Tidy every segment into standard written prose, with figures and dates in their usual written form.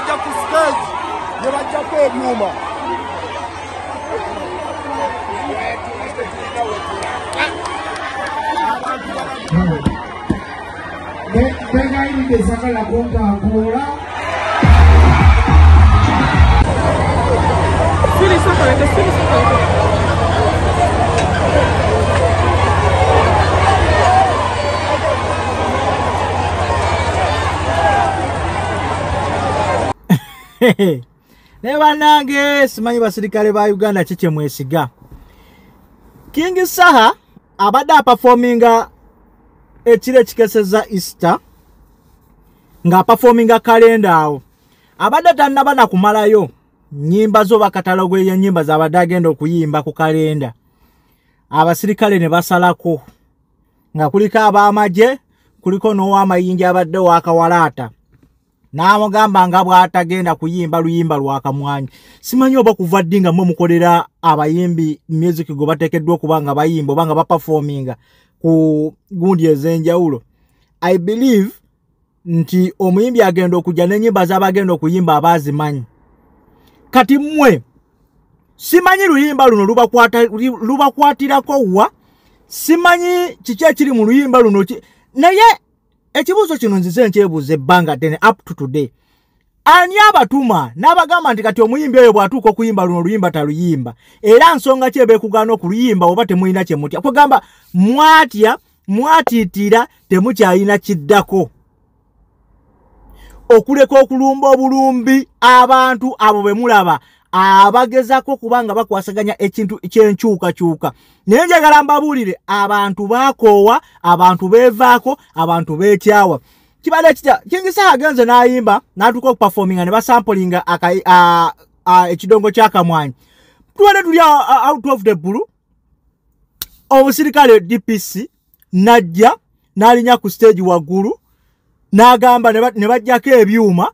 bajja ku stage ne bajjako ebyuma venga y te saca la Coca-Cola. Neba nange simanyi basirikale ba Uganda chiche mwesiga. King Saha abada performinga ekire kikeseza Easter nga performinga kalenda awo. Abada tanabana kumalayo nyimba zo bakatalogo ya nyimba za abadagenda okuyimba ku kalenda. Abasirikale ne basalako nga kulika abamaje kuliko no amayinja abadde wakawalata. Namugamba nga bwatagenda kuyimba luyimba lwakamwanyi. Simanyi oba kuva ddinga mwe mukolera abayimbi music go batekeddwa kubanga bayimbo banga ba performinga ku gundi ezenjawulo. I believe nti omuyimbi agenda okujja n'enyimba z'abagenda okuyimba abazimanyi. Kati mmwe simanyi luyimba luno lubakwatirako wa simanyi kiki ekiri mu luyimba luno naye ekibuzo kino nzize nkyebuuza ebbanga ddene up to today. Ani abatuma n'abagamba nti kati omuyimbi oyo bw'atuuka okuyimba luno luyimba taluyimba era nsonga ki ebeekugaana okuluyimba oba temulina kye mutya kugamba mwatya mwatiitira temukyalina kiddako okuleka okulumba obulumbi abantu abo be mulaba abagezako kubanga bakwasaganya ekintu ky'enkyukakyuka. Naye njagala mbabuulire abantu bakoowa abantu beevaako abantu beekyawa kibale kitya King Saha agenze n'ayimba n'atuuka okuperforminga ne basampolinga ekidongo kyakamwanyi tuwale tuli out of the blue omusirikale DPC najja n'alinya ku stage waggulu n'agamba ne bajjako ebyuma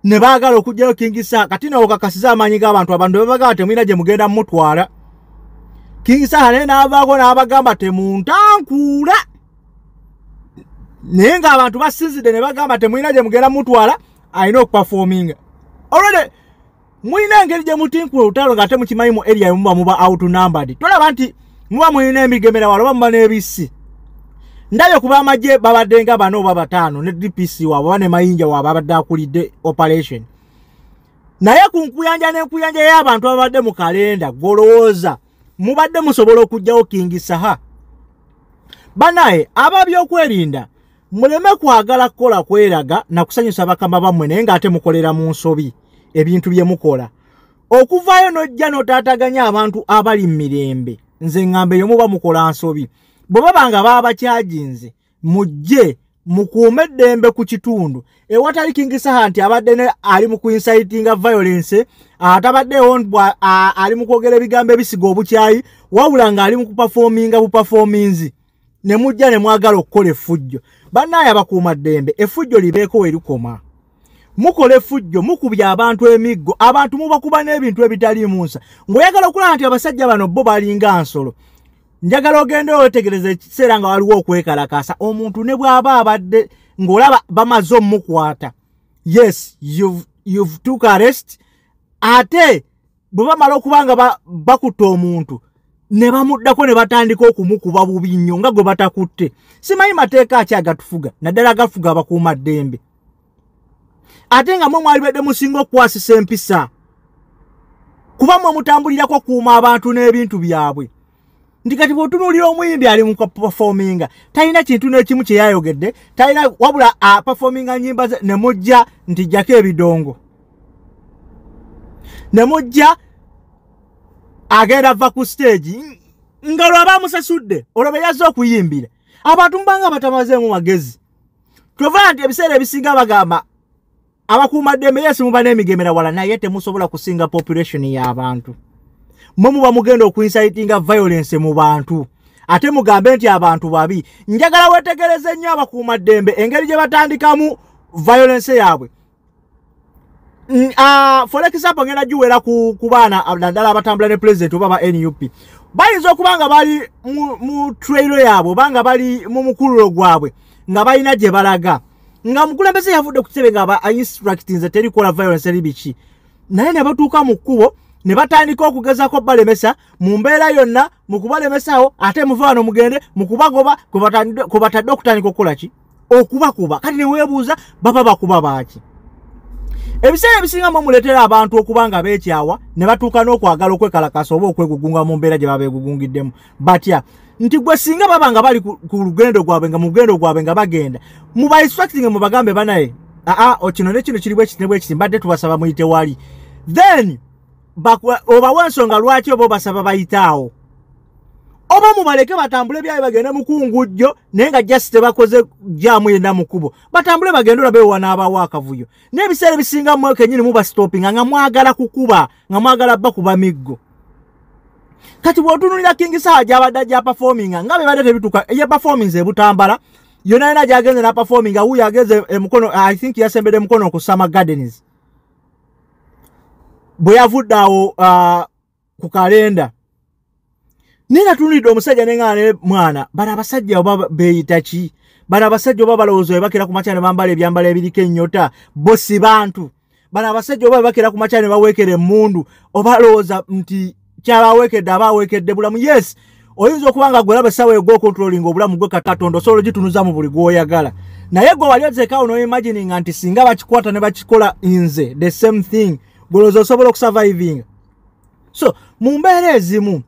ne baagala okujjayo King Saha kati nawo kakasiza amanyi g'abantu abantu babagamba temulina gye mugenda mutwala. King Saha naye n'avaako n'abagamba temuntankuula naye ng'abantu basinzidde ne bagamba temulina gye mugenda mutwala alina okuperforminga. Already mulina engeri gye mutinkula olutalo ng'ate mukimanyi mu area muba outnumbered. Tolaba nti muba mulina emigemera wala oba muba n'ebisi. Ndayo kuba amagye babaddenga bano babataano ne DPC wabo ne mayinja wabo abadde akulidde operation. Naye ku nkuyanja n'enkuyanja y'abantu abadde mu kalenda golowooza mubadde musobola okujjawo King Saha. Banaye ababyokwerinda muleme kwagala kukola kweraga na kusanyusa bakama bammwe naye ng'ate mukolera mu nsobi ebintu bye mukola. Okuvaayo n'ojja n'otaataganya abantu abali mu mirembe nze ng'ambe yo muba mukola nsobi. Bwe babanga baba kyajinze mujje mukuume eddembe ku kitundu ewatali King Saha nti abadde ali mu kuincitinga violence atabaddewo ali mu kwogera ebigambo ebisiga obukyayi wabula ng'ali mu kuperforminga buperforminzi ne mujja ne mwagala okukola effujjo. Bannaye abakuuma ddembe effujjo libeeko we likoma. Mukola effujjo mukubya abantu emiggo abantu mubakuba n'ebintu ebitali munsa ng'oyagala okulaba nti abasajja bano bo balinga nsolo. Njagala ogende otegereza ekiseera nga waliwo okwekalakasa omuntu ne bw'aba abadde ng'olaba bamaze omukwata. Yes, you've took arrest. Ate bwe bamala okubanga bakutte omuntu ne bamuddako ne batandika okumukuba bubi nnyo nga gwe batakutte. Simanyi mateeka ki agatufuga naddala agafuga abakuuma ddembe. Ate nga mwe mwalibedde musinga okukwasisa empisa kuba mwe mutambulirako kuuma abantu n'ebintu byabwe. Ndikati bwotunuulira omuyimbi ali mu performinga talina kintu n'ekimu kye yayogedde talina wabula performinga nyimba ze ne mujja nti jjako ebidongo ne mujja agenda va ku stage nga lwaba musasudde olwobe yazze okuyimbira abantu mbanga batamazeemu magezi. Tweva nti ebiseera ebisinga bagamba abakuuma ddembe yesi muba n'emigemera wala naye temusobola kusinga population y'abantu. Mwe muba mugenda okuincitinga violence mu bantu ate mugambe nti abantu babi. Njagala wetegereze nnyo abakuuma ddembe engeri gye batandikamu violence yaabwe. For example ngenda giwera ku baana naddala abatambula ne president oba ba NUP bayinza okuba nga bali mu trailer yaabwe oba nga bali mu mukululo gwabwe nga balina gye balaga nga mukulembeze yavudde ku kitebe nga instructinze terikola violence eri biki naye ne batuuka mu kkubo ne batandika okugezaako balemesa mu mbeera yonna mu kubalemesawo ate muve wano mugende mu kubagoba kwe batadde okutandika okukola ki okubakuba kati ne weebuuza baba bakuba baaki ebiseera ebisinga muleetera abantu okuba nga beekyawa ne batuuka n'okwagala okwekalakasa oba okwegugunga mu mbeera gye baba beegugungiddemu batya nti gwe singa baba nga bali ku lugendo gwabwe nga mu lugendo gwabwe nga bagenda muba instructing mu bagambe banaye kino ne kino kiri bwe kiti ne bwe kiti mbadde tubasaba muyite wali then obawa ensonga lwaki oba obasaba bayitaawo oba mubaleke batambule byayo bagende mu kungujjo naye nga just tebakoze jaamu yenna mu kkubo batambule bagende olabeewa n'abawo akavuyo n'ebiseera ebisinga mmwe kennyini muba stoppinga nga mwagala kukuba nga mwagala bakuba miggo kati bw'otunulira King Saha gy'abadde agya performinga nga bebadde tebituuka ye performance ebutambala yonna yena gy'agenze na performinga wuyo agenze emukono I think yasembedde mukono ku Summer Gardens bwe yavudde awo ku kalenda nina tunulidde omusajja neŋŋaane mwana bano abasajja oba beeyita ki bano abasajja oba balowooza bebakera ku makya ne bambala ebyambalo ebiriko ennyota bo si bantu bano abasajja oba bebakera ku makya ne baweekera emmundu oba lowooza nti kyabaweekedde aba aweekedde bulamu yes oyinza okuba nga gwera besawo egw'okontrolinga obulamu gwe Katonda osobola ogitunuza mu buli gw'oyagala naye gwe wali oteekaawo n'oimagininga nti singa bakikwata ne bakikola nze the same thing golooza osobola okusurvivinga so mu mbeera ezimu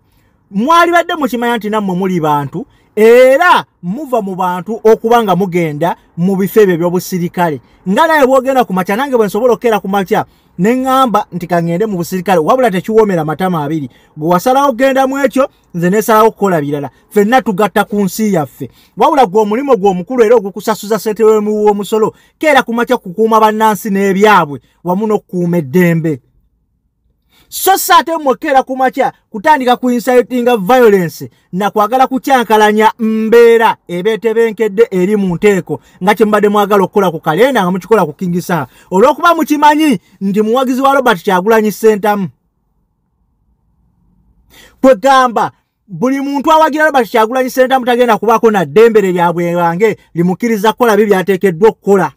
mwali badde mukimanya nti nammwe muli bantu era muva mu bantu okuba nga mugenda mu bifo ebyo eby'obusirikale nga naye bwogenda ku makya nange bwe nsobola okukera ku makya ne ŋŋamba nti kangende mu busirikale wabula tekiwoomera matama abiri gwe wasalawo okugenda mu ekyo nze neesalawo okukola birala ffenna tugatta ku nsi yaffe wabula gwe omulimu gw'omukulu era ogukusasuza ssente w'omusolo keera ku makya kukuuma bannansi n'ebyabwe wamu n'okukuuma eddembe so ate mwekera ku makya kutandika ku inciting violence na kwagala kukyankalanya mbeera ebeetebenkedde eri mu nteeko nga kye mbadde mwagala okukola ku kalenda nga mukikola ku King Saha olw'okuba mukimanyi nti muwagizi wa Robert Kyagulanyi Ssentamu kwegamba buli muntu awagira Robert Kyagulanyi Ssentamu tagenda kubaako na ddembere lyabwe wange limukkiriza kukola bye byateekeddwa okukola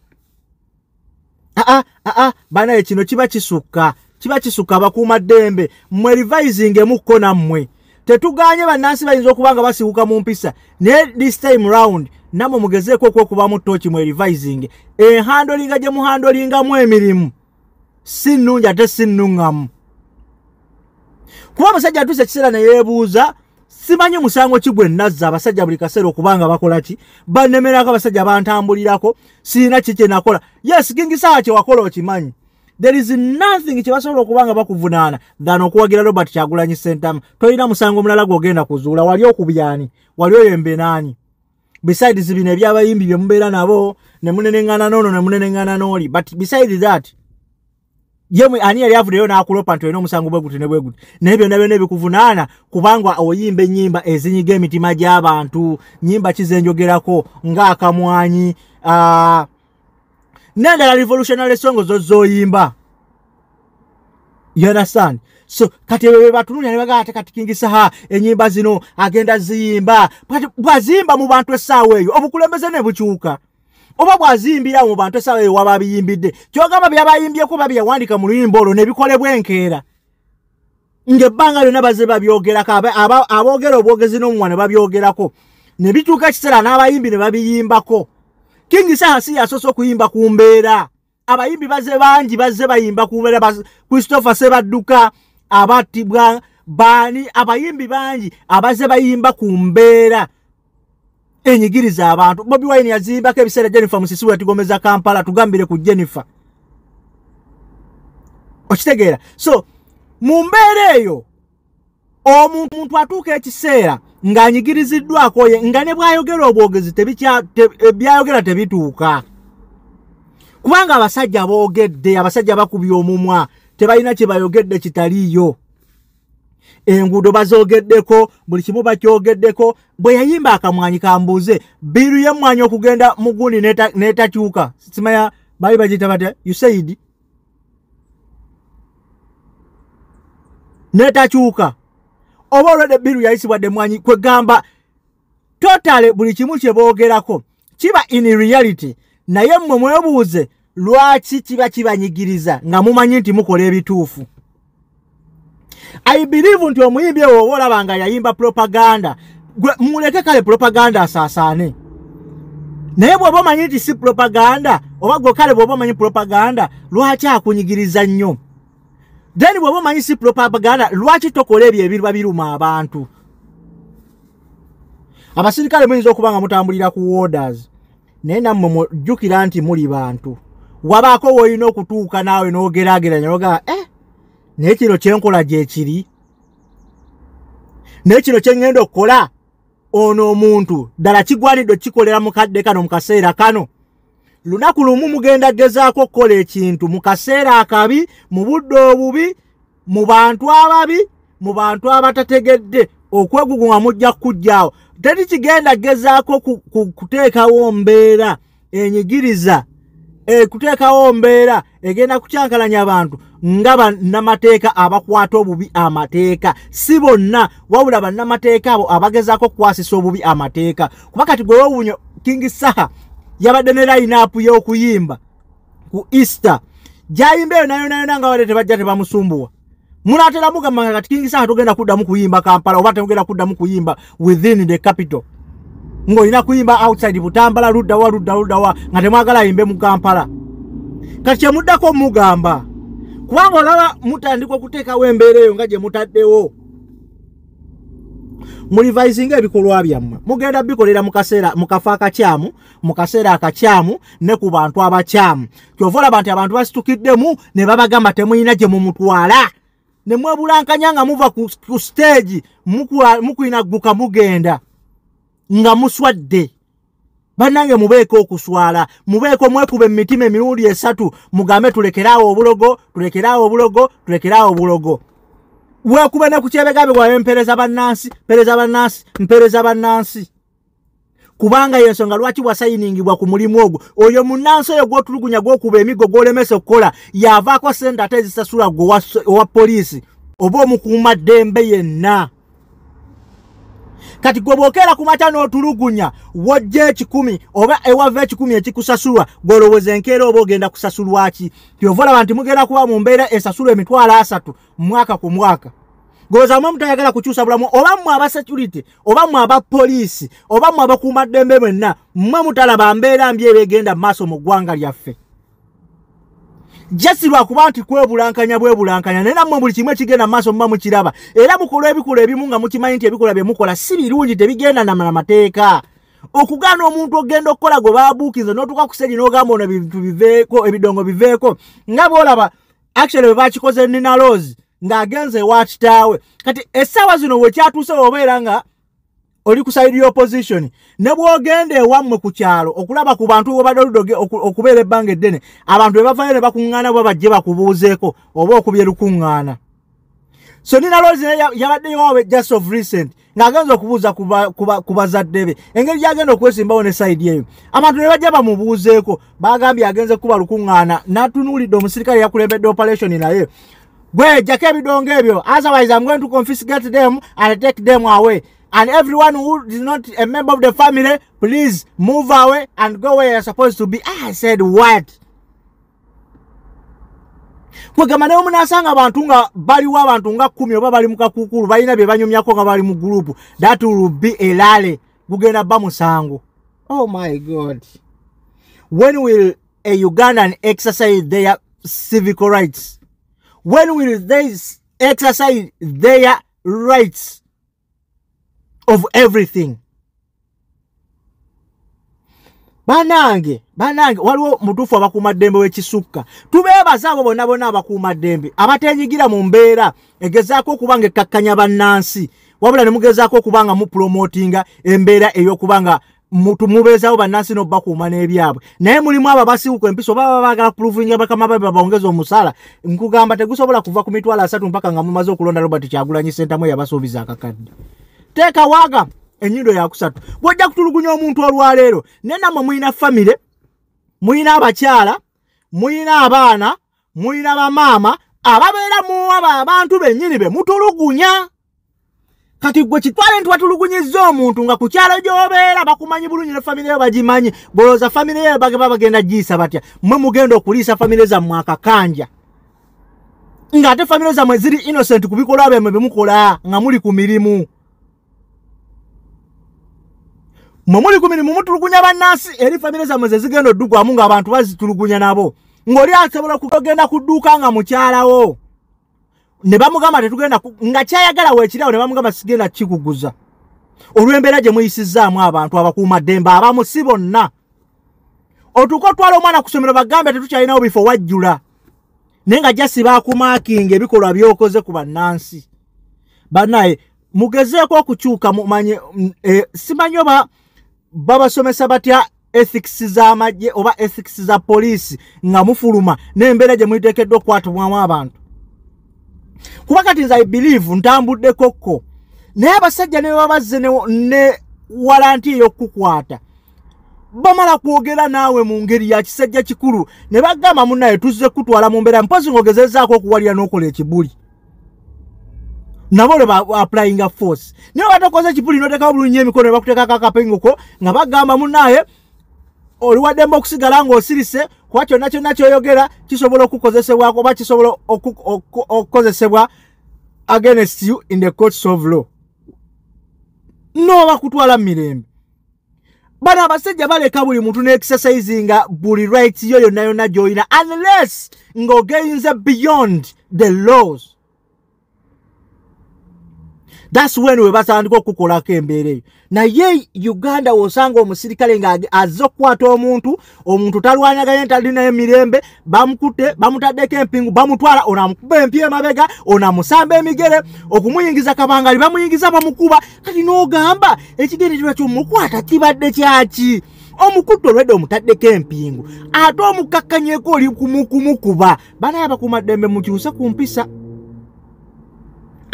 banaye kino kiba kisukka bakuuma ddembe mmwe revising emukko nammwe tetuganye bannansi bayinza okuba nga basibuka mu mpisa naye this time round nammwe mugezeeko okwokubamu ttooki mwe revising enhandolinga gye muhandolingamu emirimu si nnungi ate si nnuŋŋamu kuba abasajja atuuse ekiseera ne yeebuuza simanyi musango ki gwe nazza abasajja buli kaseera okubanga bakola ki bannemerako abasajja bantambulirako siina ki kye nakola yes King Saha kye wakola okimanyi there is nothing kye basobola okuba nga bakuvunaana than okuwagira Robert Kyagulanyi Ssentamu tolina musango mulala gw'ogenda kuzuula wali okubyani wali oyembe naani besides bino ebyabayimbi bye mubeera nabo ne muneneŋŋana n'ono ne muneneŋŋana n'oli but besides that yemwe ani yali avuddeyo n'akulopa nti olina omusango bwe guti ne bwe guti naye byonna byonna ebikuvunaana kubanga oyimba ennyimba ezinyiga emitima gy'abantu nnyimba kizenjogerako ng'akamwanyi nendala revolutionary song zoyimba you understand so kati bwe batunulira ne bagamba kati King Saha ennyimba zino agenda ziyimba bwazimba mu bantu essaawa eyo obukulembeze ne bukyuka oba bwazimbira mu bantu essaawa eyo waba biyimbidde kyogamba byabayimbyeko babyawandiika mu luyimba olwo ne bikolebwa enkeera ng'ebbanga lyonna baze babyogerako aboogera obwogezi n'omumwa ne babyogerako ne bituuka ekiseera n'abayimbi ne babiyimbako King Saha si yasoose okuyimba ku mbeera abayimbi bazze bayimba ku mbeera Christopher Sebadduka abattibwa baani abayimbi bangi abazze bayimba ku mbeera enyigiriza abantu Bobi Wine yazimbako ebiseera Jennifer Musisi yatigomeza Kampala tugambire ku Jennifer okitegeera so mu mbeera eyo omuntu atuuka ekiseera ng'anyigiriziddwako ye nga ne bw'ayogera obwogezi byayogera tebituuka kubanga abasajja boogedde abasajja bakubye omumwa tebalina kye bayogedde kitaliiyo enguudo bazoogeddeko buli kimu bakyogeddeko bwe yayimba akamwanyi kambuuze biru y'emmwanyi okugenda mu gundi n'etakyuka simanya bali bagiyita batya usaid n'etakyuka oba olwedde biru yayisibwadde mwanyi kwegamba totale buli kimu kye boogerako kiba in reality naye mmwe mwebuuze lwaki kiba kibanyigiriza nga mumanyi nti mukola ebituufu. I believe nti omuyimbi owo olaba nga yayimba propaganda muleke kale propaganda asaasaane. Naye bw'oba omanyi nti si propaganda oba gwe kale bw'oba omanyi propaganda lwaki akunyigiriza nnyo? Then bw'oba omanyi si propaganda lwaki tokola ebyo ebiruba biruma abantu? Abasirikale muyinza okuba nga mutambulira ku orders naye nammwe mujjukira nti muli bantu. Wabaako woolina okutuuka naawe n'ogeraageranya n'ogamba naye kino kyenkola gye kiri, naye kino kye ngenda okukola ono omuntu ddala kigwanidde okikolera mu kadde kano mu kaseera kano. Lunaku lumu mugenda gezaako okukola ekintu mu kaseera akabi, mu budde obubi, mu bantu ababi, mu bantu abatategedde, okwegugunga mujja kujjaawo. Teri kigenda gezaako kuteekawo mbeera enyigiriza, kuteekawo mbeera egenda kucyankalanya abantu nga bannamateeka abakwata obubi amateeka. Si bonna, wabula bannamateeka abo abagezaako kukwasisa obubi amateeka. Kuba kati gwe wewuunyo King Saha yabadde ne line-up y'okuyimba ku Easter. Gyayimba eyo nayo nga wadde tebajja tebamusumbuwa. Munaatera mugamba kati King Saha tugenda kuddamu kuyimba Kampala oba tugenda kuddamu kuyimba within the capital. Ng'olina kuyimba outside Butambala ludda wa nga temwagala ayimbe mu Kampala. Kati kye muddako mugamba kubanga olaba mutandika okuteekawo embeera eyo nga gye mutaddewo. Mulivisinga ebikolwa byammwe mugenda bikolera mu kafo akakyamu, mu kaseera akakyamu ne ku bantu abakyamu. Kyova olaba nti abantu basitukiddemu ne babagamba temuyina gye mumutwala. Ne mwebulankanya nga muva ku stage mukwinagguka mugenda nga muswadde. Bannange mubeeko okuswala, mubeeko mwekube emitima emirundi 3 mugambe tulekeraawo obulogo. Weekube ne ku kyebegabe bwawe mpereza bannansi. Kubanga yensonga lwaki wasayiningibwa ku mulimu ogwo. Oyo munnansi oyo gw'otulugunya gw'okuba emigo gw'olemesa okukola yavaako ssente ate ezisasula gwe owa poliisi oba omukuuma ddembe yenna. Kati gwe bw'okeera ku makya n'otulugunya wojja 10 oba ewava 10 ekikusasulwa gw'olowooza enkeera oba ogenda kusasulwa ki? Kyova olaba nti mugenda kuba mu mbeera esasulwa emitwalo 3 mwaka ku mwaka. Gw'olowooza mmwe mutayagala kukyusa bulamu oba mmwe aba security oba mmwe aba poliisi oba mmwe abakuuma ddembe mwenna mmwe mutalaba mbeera mbi ebegenda mu maaso mu ggwanga lyaffe. Jasi lwakuba nti kwebulankanya naye nammwe buli kimu ekigenda mu maaso muba mukiraba era mukola ebikola ebimu nga mukimanyi nti ebikola bye mukola si birungi tebigenda na mateeka. Okugaana omuntu ogenda okukola gwe baabuukiza n'otuuka ku stage n'ogamba ono ebintu biveeko ebidongo biveeko nga bw'olaba actually bwe bakikoze Nina Rose ng'agenze ewa kitaawe. Kati essaawa zino wekyatuuse obeera nga oli ku side y'opposition ne bw'ogenda ewammwe ku kyalo okulaba ku bantu obadde oludoge okubeera ebbanga eddene abantu be bavayo ne bakuŋŋaana bwe bajje bakubuuzeeko oba okubye lukuŋŋaana. So Nina Rose yabaddeyo wawe just of recent ng'agenza okubuuza ku bazadde be engeri gy'agenda okwesimbawo ne side eyo. Abantu ne bajja bamubuuzeeko bagambye agenze kuba lukuŋŋaana n'atunuulidde omusirikale yakulembedde operation naye gwe jjako ebidongo ebyo otherwise I'm going to confiscate them and take them away. And everyone who is not a member of the family, please move away and go where you're supposed to be. I said, what? Kwegamba ne omunasanga abantu nga baliwo abantu nga 10 oba bali mu kakukulu balina bye banyumyako nga bali mu group. That will be a lale. Gugenda ba musango. Oh my God. When will a Ugandan exercise their civic rights? When will they exercise their rights of everything? Banange waliwo mutuufu abakuuma ddembe w'ekisukka. Tubeebaza abo bonna abakuuma ddembe abatenyigira mu mbeera egezaako okuba nga ekkakkanya bannansi wabula ne mugezaako okuba nga mupromotinga embeera ey'okuba nga mubeezaawo bannansi n'obakuuma n'ebyabwe. Naye mulimu abo abasibuka empiso oba baba baagala puluvinga bakama babe babongeza omusala. Nkugamba tegusobola kuva ku mitwalo 3 mpaka nga mumaze okulonda Robert Kyagulanyi Ssentamu eyabasuubiza akakadde. Teeka waaga ennyindo ya 3 bw'ojja kutulugunya omuntu olwaleero ne nammwe muyina famire, muyina abakyala, muyina abaana, muyina bamaama ababeera mu abantu bennyini be mutulugunya. kati gwe kitwale ntwatulugunyizza omuntu nga ku kyalo gy'obeera bakumanyi bulungi ne famire yo bagimanyi boloza famire yo bagenda giisa batya mmwe mugenda okuliisa famire zammwe akakanja nga ate famire zammwe ziri innocent ku bikolwa byemmwe bye mukola nga muli ku mirimu mmwe ku mirimu mutulugunya bannansi eri famire zammwe ze zigenda oddugwamu ng'abantu bazitulugunya nabo ng'oli asobola kugenda ku dduuka nga mukyalawo ne bamugamba tetugenda nga kyayagala weekirawo ne bamugamba sigenda kikuguza olw'embeera gye muyisizzaamu abantu abakuuma ddembe abamu si bonna otuuka otwala omwana ku ssomero bagambe tetukyalinawo bifo wajjula naye nga jasi baakumaakinga ebikolwa by'okoze ku bannansi bannaye mugezeeko okukyuka mumanye simanyi oba babasomesa batya ethics z'amagye oba ethics za poliisi nga mufuluma n'embeera gye muliteekeddwa okukwatibwamu abantu kuba kati nze I believe ntambudde kokko naye abasajja ne babazze ne walanti ey'okukukwata bamala kwogera naawe mu ngeri ya kisajja kikulu ne bagamba munnaye tuzze kutwala mu mbeera mpozi ng'ogezezaako okuwalira n'okola ekibuli nabo le applying force niyo batokoze ekibuli n'oteekawo bulungi emikono ne bakuteekako akapenguko nga bagamba munnaye oli waddemba okusigala ng'osirise kuba kyonna kyonna ky'oyogera kisobola okukozesebwako oba kisobola okukozesebwa against you in the courts of law n'oba kutwala mirembe bano abasajja baleka buli muntu n'exercisinga buli rights yo yonna yonna gy'olina unless ng'ogeyinze beyond the laws. That's when we batandika okukolako embeera eyo naye Uganda wosanga omusirikale nga azze okukwata omuntu talwanyaganye talinayo mirembe bamukutte bamutaddeko empingu bamutwala onamukuba empi emabega onamusamba emigere okumuyingiza kabangali bamuyingiza bamukuba kati n'ogamba ekigendererwa ky'omukwata kibadde kyaki omukutte olwedde omutaddeko empingu ate omukkakkanyeko oli kumukuba banaye abakuumaddembe mukyuse ku mpisa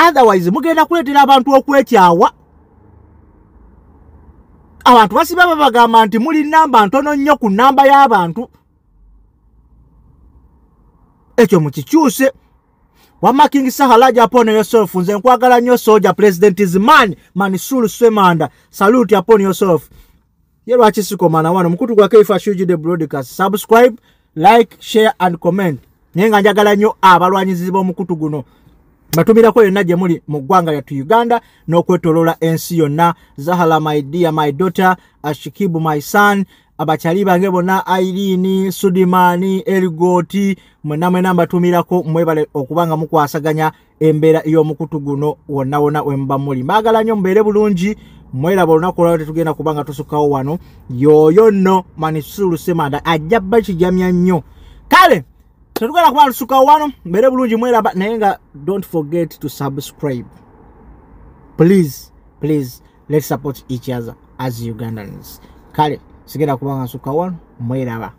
otherwise mugenda kuleetera abantu okwekyawa abantu basiba babagamba nti muli namba ntono nnyo ku namba y'abantu ekyo mukikyuse wamma King Sahalaja upon yourself nze nkwagala nnyo soja president is man Manisuru Swemanda salute upon yourself ye lwaki sikomana wano mukutu gwa Keifa Shuji the broadcast subscribe like share and comment naye nga njagala nnyo abalwanyizi b'omukutu guno batumirako yonna gye muli mu ggwanga lyattu Uganda n'okwetoloola ensi yonna Zahala my dear my daughter Ashikibu my son abakyali bange bonna Irene Sudimani Erigoti mwena mbatumirako mwebale okubanga mukwasaganya embeera y'omukutu guno wonna wonna wemba muli mbagala nnyo mbeere bulungi mweraba olunaku olwalero tetugenda kubanga tusukawo wano yoyo nno Manisuru Semanda ajjabba kijamya nnyo kale tetugenda kuba tusukawo wano mbeere bulungi mweraba naye nga don't forget to subscribe please let's support each other as Ugandans kale sigenda kubanga nsukawo wano mweraba